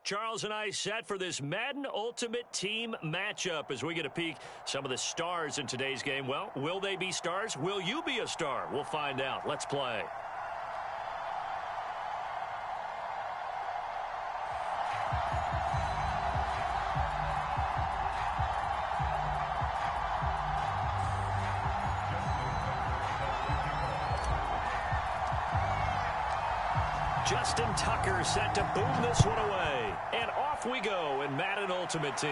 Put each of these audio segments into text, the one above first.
Charles and I set for this Madden Ultimate Team matchup as we get a peek some of the stars in today's game. Well, will they be stars? Will you be a star? We'll find out. Let's play. Justin Tucker set to boom this one away. And off we go in Madden Ultimate Team.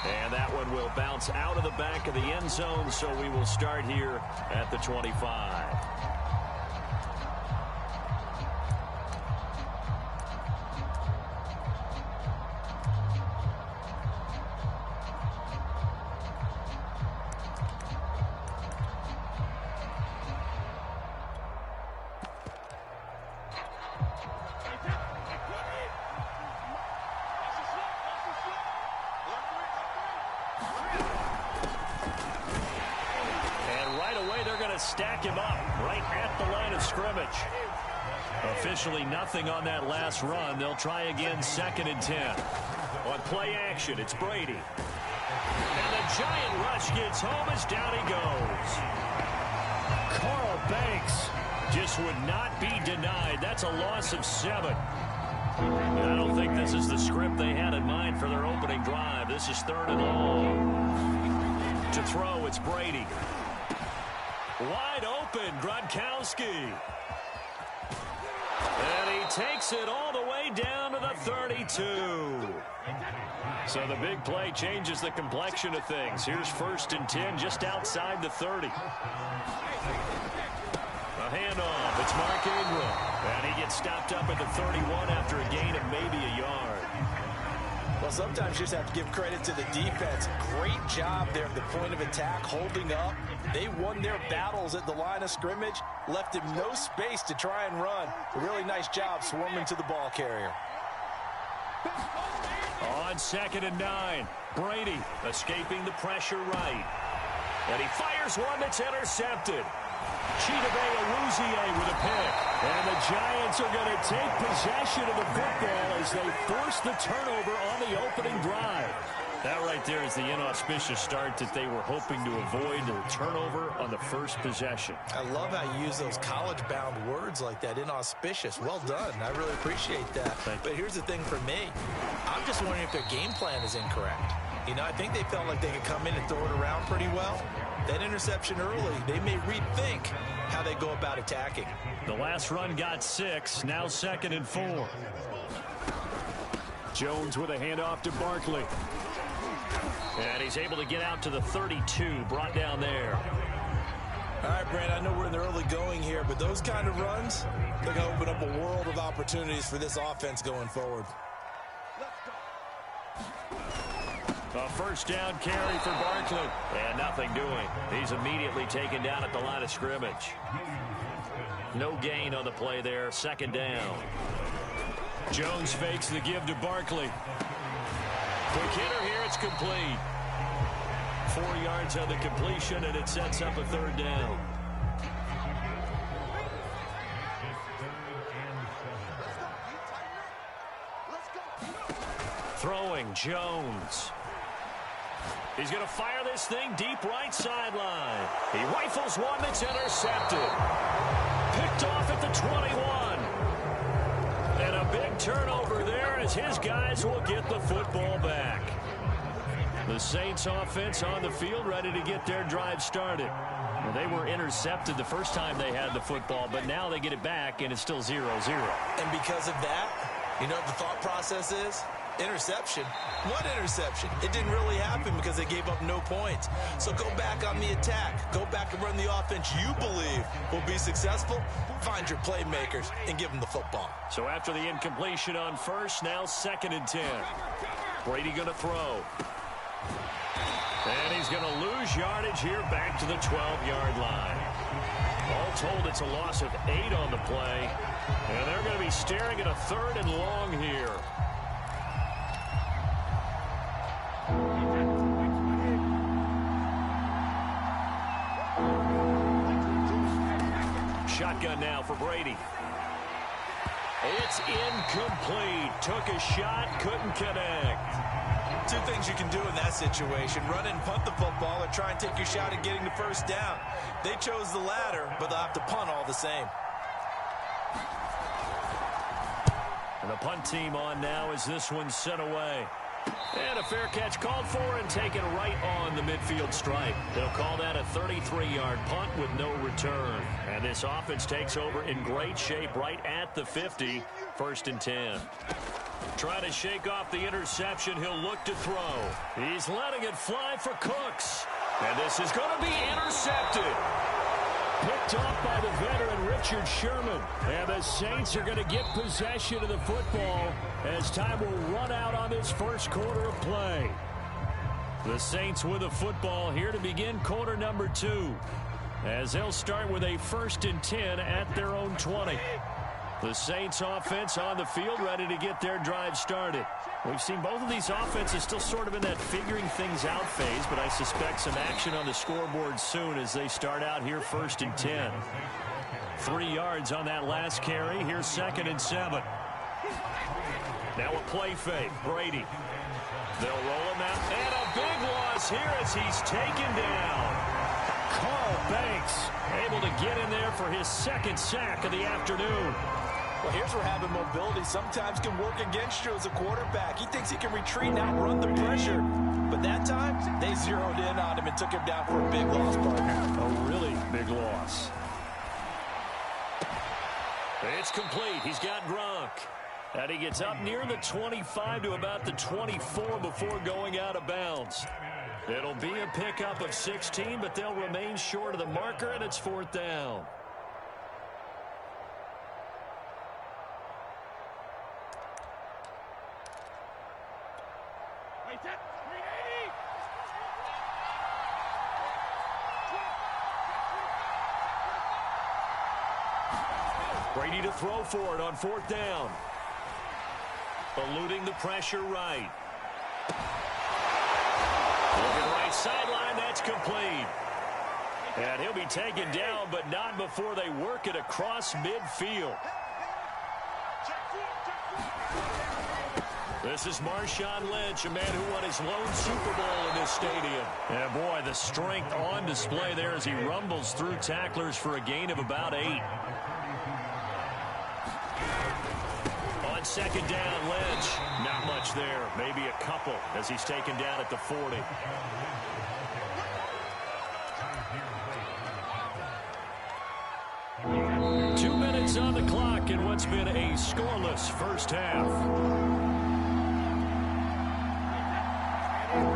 And that one will bounce out of the back of the end zone, so we will start here at the 25. Stack him up right at the line of scrimmage. Officially nothing on that last run. They'll try again 2nd and 10. On play action, it's Brady. And the giant rush gets home as down he goes. Carl Banks just would not be denied. That's a loss of 7. I don't think this is the script they had in mind for their opening drive. This is 3rd and long. To throw, it's Brady. Wide open, Gronkowski. And he takes it all the way down to the 32. So the big play changes the complexion of things. Here's 1st and 10 just outside the 30. A handoff. It's Mark Ingram. And he gets stopped up at the 31 after a gain of maybe a yard. Well, sometimes you just have to give credit to the defense. Great job there at the point of attack, holding up. They won their battles at the line of scrimmage, left him no space to try and run. A really nice job swarming to the ball carrier. On 2nd and 9, Brady escaping the pressure right. And he fires one that's intercepted. Chidobe Awuzie with a pick. And the Giants are going to take possession of the football as they force the turnover on the opening drive. That right there is the inauspicious start that they were hoping to avoid, the turnover on the first possession. I love how you use those college-bound words like that, inauspicious. Well done. I really appreciate that. But here's the thing for me. I'm just wondering if their game plan is incorrect. You know, I think they felt like they could come in and throw it around pretty well. That interception early, they may rethink how they go about attacking. The last run got 6, now 2nd and 4. Jones with a handoff to Barkley. And he's able to get out to the 32, brought down there. All right, Brand, I know we're in the early going here, but those kind of runs, they're going to open up a world of opportunities for this offense going forward. A 1st down carry for Barkley. And nothing doing. He's immediately taken down at the line of scrimmage. No gain on the play there. 2nd down. Jones fakes the give to Barkley. Quick hitter here. It's complete. 4 yards on the completion, and it sets up a 3rd down. Throwing, Jones. He's going to fire this thing deep right sideline. He rifles one that's intercepted. Picked off at the 21. And a big turnover there as his guys will get the football back. The Saints offense on the field ready to get their drive started. Well, they were intercepted the first time they had the football, but now they get it back, and it's still 0-0. And because of that, you know what the thought process is? Interception. What interception? It didn't really happen because they gave up no points. So go back on the attack. Go back and run the offense you believe will be successful. Find your playmakers and give them the football. So after the incompletion on 1st, now 2nd and 10. Brady going to throw. And he's going to lose yardage here back to the 12-yard line. All told, it's a loss of 8 on the play. And they're going to be staring at a 3rd and long here. Shotgun now for Brady. It's incomplete. Took a shot, couldn't connect. Two things you can do in that situation: run and punt the football, or try and take your shot at getting the first down. They chose the latter, but they'll have to punt all the same. And the punt team on now as this one's sent away. And a fair catch called for and taken right on the midfield stripe. They'll call that a 33-yard punt with no return. And this offense takes over in great shape right at the 50. 1st and 10. Trying to shake off the interception. He'll look to throw. He's letting it fly for Cooks. And this is going to be intercepted. Picked off by the veteran Richard Sherman. And the Saints are going to get possession of the football as time will run out on this first quarter of play. The Saints with the football here to begin quarter number 2. As they'll start with a 1st and 10 at their own 20. The Saints offense on the field ready to get their drive started. We've seen both of these offenses still sort of in that figuring things out phase, but I suspect some action on the scoreboard soon as they start out here 1st and 10. 3 yards on that last carry. Here's 2nd and 7. Now a play fake. Brady. They'll roll him out. And a big loss here as he's taken down. Carl Banks able to get in there for his 2nd sack of the afternoon. Well, here's where having mobility sometimes can work against you as a quarterback. He thinks he can retreat and outrun the pressure. But that time, they zeroed in on him and took him down for a big loss, partner. A really big loss. It's complete. He's got Gronk. And he gets up near the 25 to about the 24 before going out of bounds. It'll be a pickup of 16, but they'll remain short of the marker, and it's 4th down. Brady to throw for it on 4th down. Eluding the pressure right. Looking right sideline, that's complete. And he'll be taken down, but not before they work it across midfield. This is Marshawn Lynch, a man who won his lone Super Bowl in this stadium. And boy, the strength on display there as he rumbles through tacklers for a gain of about 8. On 2nd down, Lynch. Not much there. Maybe a couple as he's taken down at the 40. Two minutes on the clock in what's been a scoreless first half.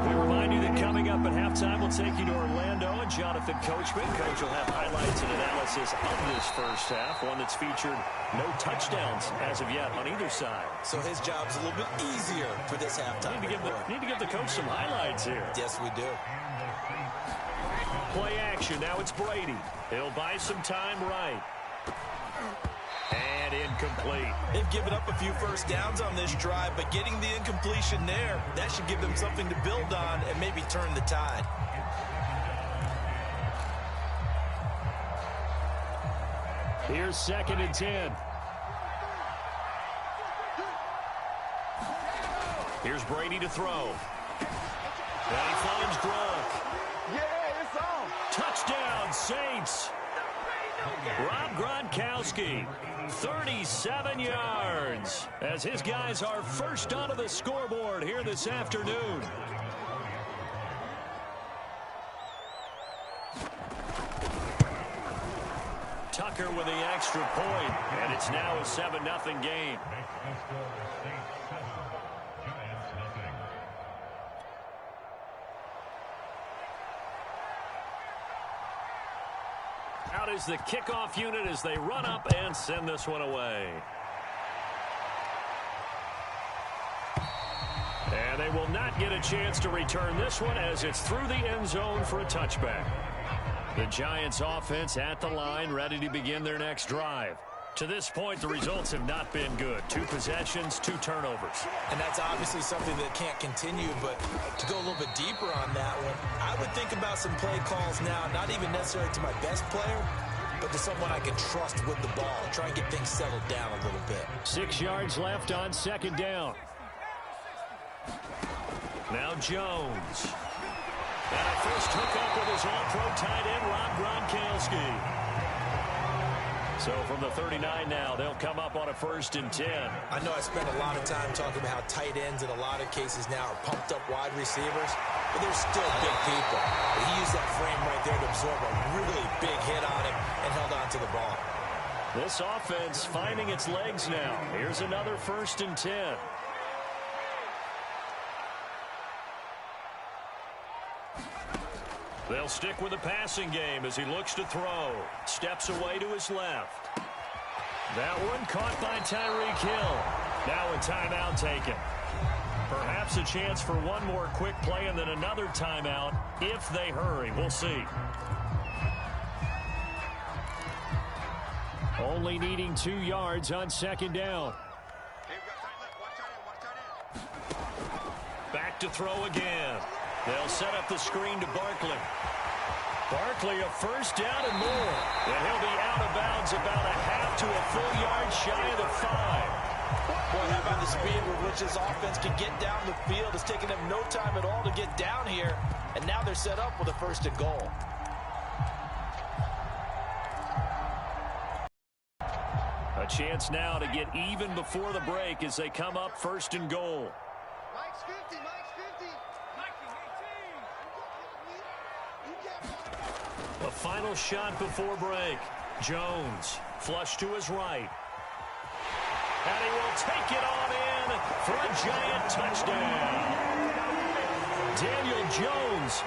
We remind you that coming up at halftime, we'll take you to Orlando and Jonathan Coachman. Coach will have highlights and analysis of this first half, one that's featured no touchdowns as of yet on either side. So his job's a little bit easier for this halftime. Need to give the coach some highlights here. Yes, we do. Play action. Now it's Brady. He'll buy some time right. And incomplete. They've given up a few first downs on this drive, but getting the incompletion there, that should give them something to build on and maybe turn the tide. Here's 2nd and 10. Here's Brady to throw. And he finds Gronk. Yeah, it's on. Touchdown, Saints. Rob Gronkowski, 37 yards, as his guys are first onto the scoreboard here this afternoon. Tucker with the extra point, and it's now a 7-0 game. Out is the kickoff unit as they run up and send this one away. And they will not get a chance to return this one as it's through the end zone for a touchback. The Giants offense at the line, ready to begin their next drive. To this point, the results have not been good. 2 possessions, 2 turnovers. And that's obviously something that can't continue, but to go a little bit deeper on that one, I would think about some play calls now, not even necessarily to my best player, but to someone I can trust with the ball. Try and get things settled down a little bit. 6 yards left on second down. Now Jones. And a first hookup with his all-pro tight end, Rob Gronkowski. So from the 39 now, they'll come up on a 1st and 10. I know I spent a lot of time talking about how tight ends in a lot of cases now are pumped up wide receivers, but they're still big people. But he used that frame right there to absorb a really big hit on him and held on to the ball. This offense finding its legs now. Here's another 1st and 10. They'll stick with the passing game as he looks to throw. Steps away to his left. That one caught by Tyreek Hill. Now a timeout taken. Perhaps a chance for one more quick play and then another timeout if they hurry. We'll see. Only needing 2 yards on second down. Back to throw again. They'll set up the screen to Barkley. Barkley a first down and more. And he'll be out of bounds about a half to a full yard shy of the 5. Boy, how about the speed with which this offense can get down the field? It's taken them no time at all to get down here. And now they're set up with a 1st and goal. A chance now to get even before the break as they come up 1st and goal. A final shot before break. Jones, flush to his right. And he will take it on in for a giant touchdown. Daniel Jones,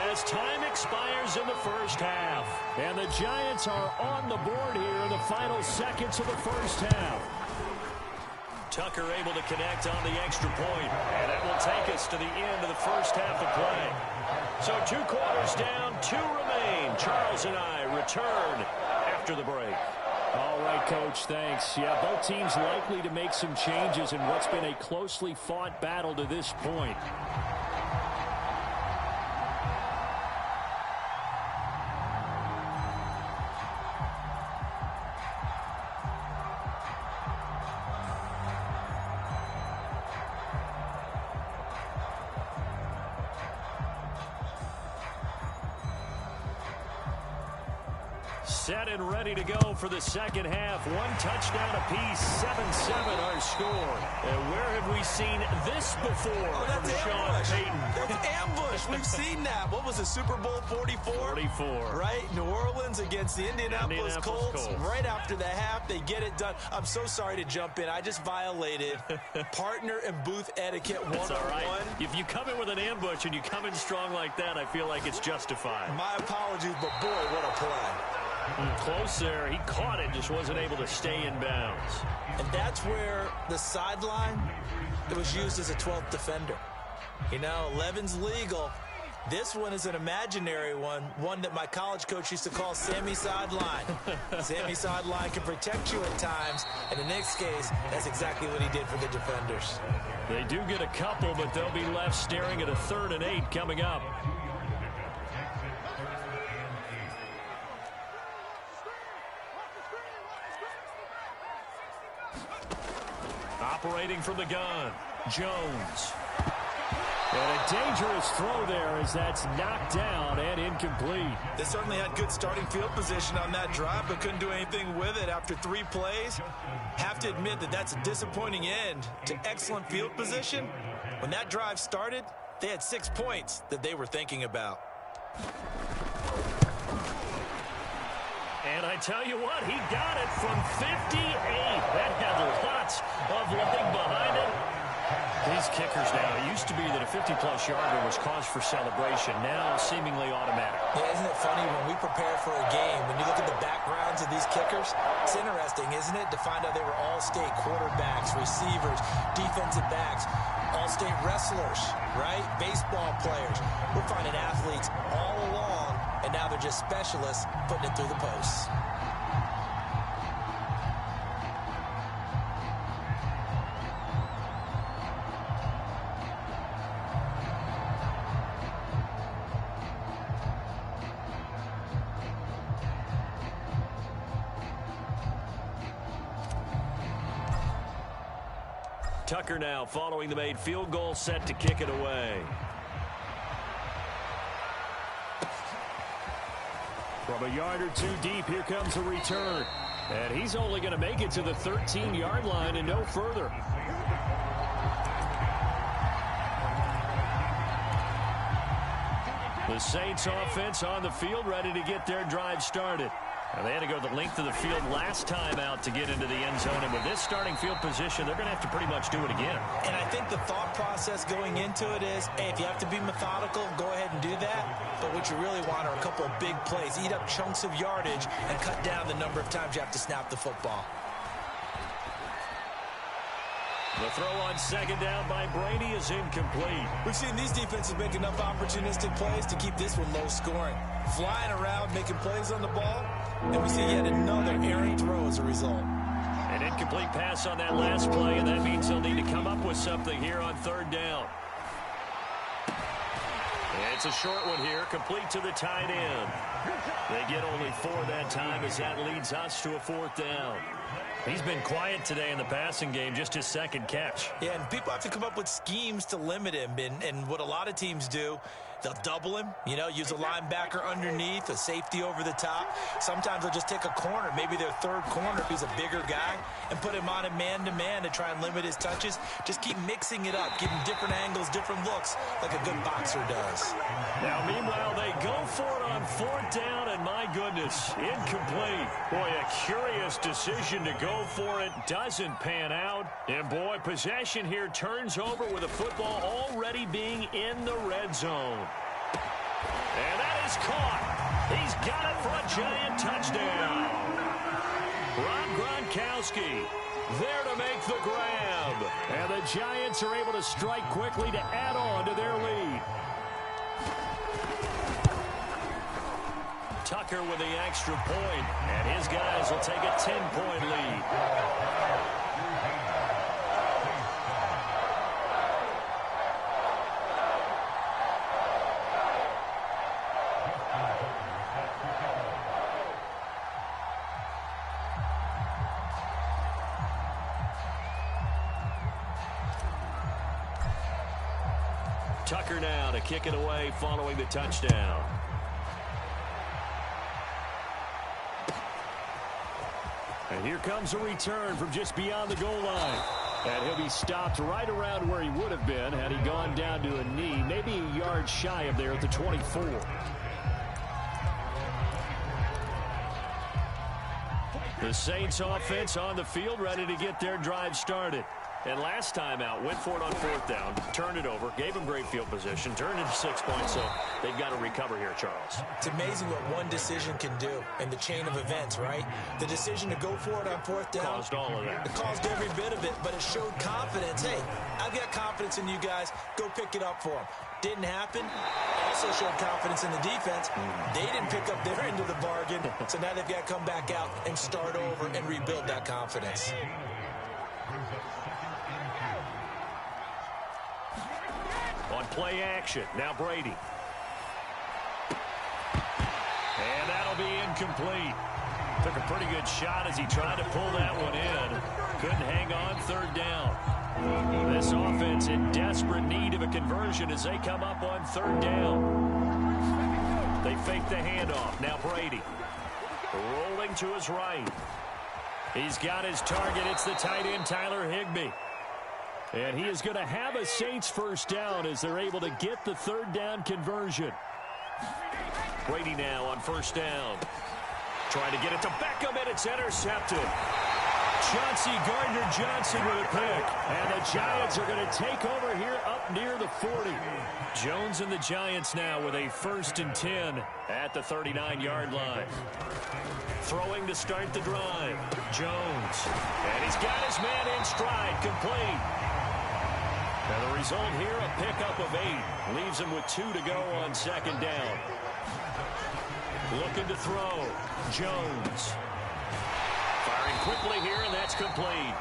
as time expires in the 1st half. And the Giants are on the board here in the final seconds of the 1st half. Tucker able to connect on the extra point. And that will take us to the end of the 1st half of play. So 2 quarters down, 2 remain. Charles and I return after the break. All right, Coach, thanks. Yeah, both teams likely to make some changes in what's been a closely fought battle to this point. Set and ready to go for the second half. 1 touchdown apiece, 7-7 our score. And where have we seen this before? Oh, that's Sean Payton. That's ambush. We've seen that. What was it, Super Bowl 44? 44. Right? New Orleans against the Indianapolis Colts. Right after the half, they get it done. I'm so sorry to jump in. I just violated partner and booth etiquette 101. That's all right. If you come in with an ambush and you come in strong like that, I feel like it's justified. My apologies, but boy, what a play. Close there. He caught it, just wasn't able to stay in bounds. And that's where the sideline, it was used as a 12th defender. You know, 11's legal. This one is an imaginary one that my college coach used to call Sammy Sideline. Sammy Sideline can protect you at times, and in this case, that's exactly what he did for the defenders. They do get a couple, but they'll be left staring at a 3rd and 8 coming up. Operating from the gun, Jones. And a dangerous throw there as that's knocked down and incomplete. They certainly had good starting field position on that drive, but couldn't do anything with it after 3 plays. Have to admit that that's a disappointing end to excellent field position. When that drive started, they had 6 points that they were thinking about. And I tell you what, he got it from 58. That had lots of leg behind it. These kickers now, it used to be that a 50-plus yarder was cause for celebration. Now seemingly automatic. Yeah, isn't it funny when we prepare for a game, when you look at the backgrounds of these kickers, it's interesting, isn't it, to find out they were all-state quarterbacks, receivers, defensive backs, all-state wrestlers, right? Baseball players. We're finding athletes all along, and now they're just specialists putting it through the posts. Tucker now following the made field goal, set to kick it away. From a yard or two deep, here comes a return. And he's only going to make it to the 13-yard line and no further. The Saints offense on the field, ready to get their drive started. Now, they had to go the length of the field last time out to get into the end zone. And with this starting field position, they're going to have to pretty much do it again. And I think the thought process going into it is, hey, if you have to be methodical, go ahead and do that. But what you really want are a couple of big plays. Eat up chunks of yardage and cut down the number of times you have to snap the football. The throw on second down by Brady is incomplete. We've seen these defenses make enough opportunistic plays to keep this one low scoring. Flying around, making plays on the ball, and we see yet another errant throw as a result. An incomplete pass on that last play, and that means they'll need to come up with something here on third down. It's a short one here, complete to the tight end. They get only 4 that time as that leads us to a fourth down. He's been quiet today in the passing game, just his second catch. Yeah, and people have to come up with schemes to limit him. And what a lot of teams do, they'll double him, use a linebacker underneath, a safety over the top. Sometimes they'll just take a corner, maybe their third corner if he's a bigger guy, and put him on a man-to-man to try and limit his touches. Just keep mixing it up, give him different angles, different looks, like a good boxer does. Now, meanwhile, they go for it on fourth down, and my goodness, incomplete. Boy, a curious decision to go for it. Doesn't pan out. And, boy, possession here turns over with a football already being in the red zone. And that is caught. He's got it for a giant touchdown. Rob Gronkowski there to make the grab. And the Giants are able to strike quickly to add on to their lead. Tucker with the extra point, and his guys will take a 10-point lead. Tucker now to kick it away following the touchdown. And here comes a return from just beyond the goal line. And he'll be stopped right around where he would have been had he gone down to a knee, maybe a yard shy of there at the 24. The Saints offense on the field ready to get their drive started. And last time out, went for it on fourth down, turned it over, gave him great field position, turned it to 6 points, so they've got to recover here, Charles. It's amazing what one decision can do in the chain of events, right? The decision to go for it on fourth down caused all of that. It caused every bit of it, but it showed confidence. Hey, I've got confidence in you guys. Go pick it up for them. Didn't happen. Also showed confidence in the defense. They didn't pick up their end of the bargain, so now they've got to come back out and start over and rebuild that confidence. On play action, now Brady. And that'll be incomplete. Took a pretty good shot as he tried to pull that one in. Couldn't hang on third down. This offense in desperate need of a conversion as they come up on third down. They fake the handoff. Now Brady. Rolling to his right. He's got his target. It's the tight end, Tyler Higbee. And he is going to have a Saints first down as they're able to get the third down conversion. Brady now on first down. Trying to get it to Beckham, and it's intercepted. Chauncey Gardner-Johnson with a pick. And the Giants are going to take over here up near the 40. Jones and the Giants now with a 1st and 10 at the 39-yard line. Throwing to start the drive. Jones. And he's got his man in stride, complete. And the result here, a pickup of 8. Leaves him with 2 to go on second down. Looking to throw. Jones. Firing quickly here, and that's complete.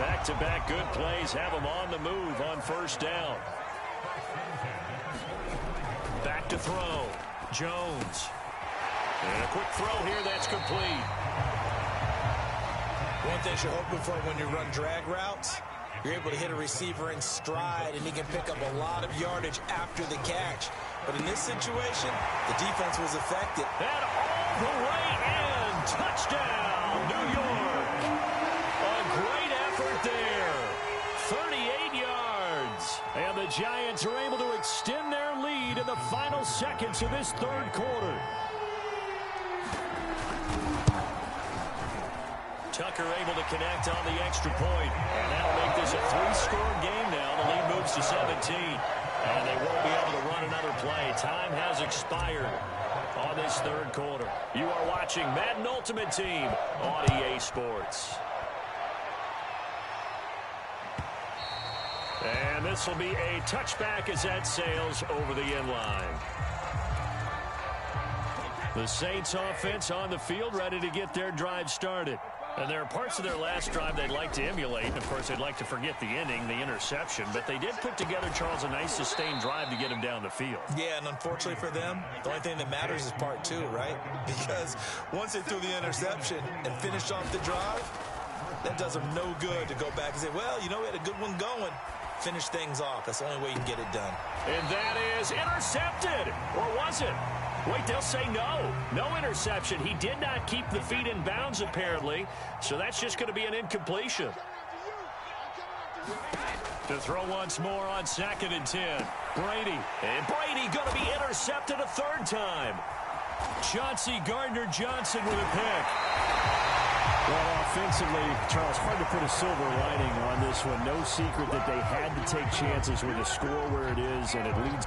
Back-to-back good plays have him on the move on first down. Back to throw. Jones. And a quick throw here, that's complete. One thing you're hoping for when you run drag routes, You're able to hit a receiver in stride, and he can pick up a lot of yardage after the catch. But in this situation, the defense was effective. And all the way in. Touchdown, New York. A great effort there. 38 yards. And the Giants are able to extend their lead in the final seconds of this third quarter. Tucker able to connect on the extra point. And that'll make this a 3-score game now. The lead moves to 17. And they won't be able to run another play. Time has expired on this third quarter. You are watching Madden Ultimate Team on EA Sports. And this will be a touchback as that sails over the end line. The Saints offense on the field, ready to get their drive started. And there are parts of their last drive they'd like to emulate. And, of course, they'd like to forget the inning, the interception. But they did put together, Charles, a nice sustained drive to get him down the field. Yeah, and unfortunately for them, the only thing that matters is part 2, right? Because once they threw the interception and finished off the drive, that does them no good to go back and say, well, you know, we had a good one going. Finish things off. That's the only way you can get it done. And that is intercepted. Or was it? Wait, they'll say no. No interception. He did not keep the feet in bounds, apparently. So that's just going to be an incompletion. To throw once more on 2nd and 10. Brady. And Brady going to be intercepted a third time. Chauncey Gardner-Johnson with a pick. Well, offensively, Charles, hard to put a silver lining on this one. No secret that they had to take chances with a score where it is, and it leads.